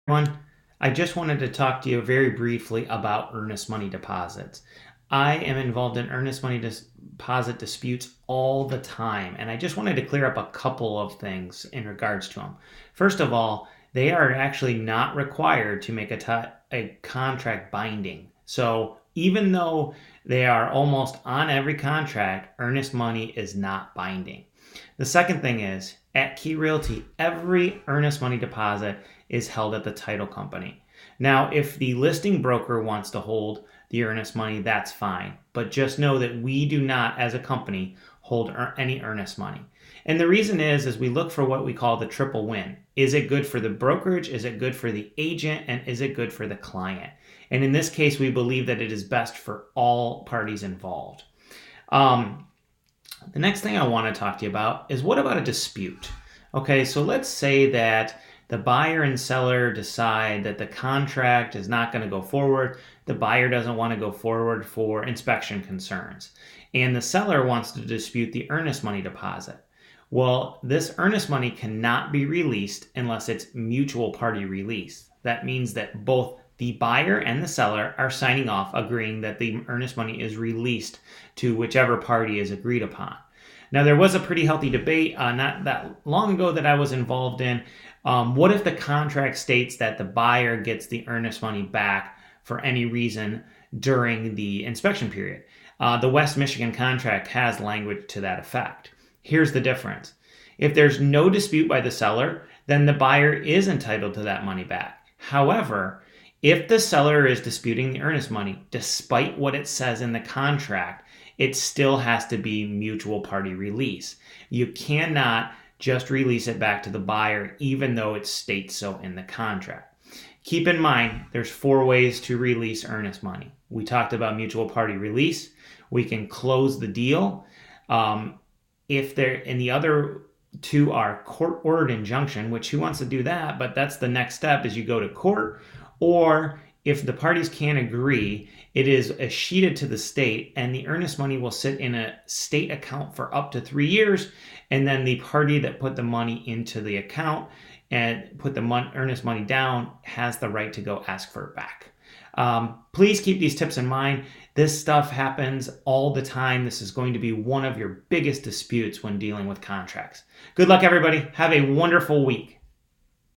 Everyone, I just wanted to talk to you very briefly about earnest money deposits. I am involved in earnest money deposit disputes all the time, and I just wanted to clear up a couple of things in regards to them. First of all, they are actually not required to make a contract binding. So even though they are almost on every contract, earnest money is not binding. The second thing is, at Key Realty, every earnest money deposit is held at the title company. Now, if the listing broker wants to hold the earnest money, that's fine. But just know that we do not, as a company, hold any earnest money. And the reason is we look for what we call the triple win. Is it good for the brokerage? Is it good for the agent? And is it good for the client? And in this case, we believe that it is best for all parties involved. The next thing I want to talk to you about is, what about a dispute? Okay, so let's say that the buyer and seller decide that the contract is not going to go forward. The buyer doesn't want to go forward for inspection concerns, and the seller wants to dispute the earnest money deposit. Well, this earnest money cannot be released unless it's mutual party release. That means that both the buyer and the seller are signing off, agreeing that the earnest money is released to whichever party is agreed upon. Now, there was a pretty healthy debate not that long ago that I was involved in. What if the contract states that the buyer gets the earnest money back for any reason during the inspection period? The West Michigan contract has language to that effect. Here's the difference. If there's no dispute by the seller, then the buyer is entitled to that money back. However, if the seller is disputing the earnest money, despite what it says in the contract, it still has to be mutual party release. You cannot just release it back to the buyer, even though it states so in the contract. Keep in mind, there's 4 ways to release earnest money. We talked about mutual party release. We can close the deal. If they're in the other 2 are court-ordered injunction, which who wants to do that? But that's the next step, is you go to court. Or if the parties can't agree, it is escheated to the state, and the earnest money will sit in a state account for up to 3 years. And then the party that put the money into the account and put the earnest money down has the right to go ask for it back. Please keep these tips in mind. This stuff happens all the time. This is going to be one of your biggest disputes when dealing with contracts. Good luck, everybody. Have a wonderful week.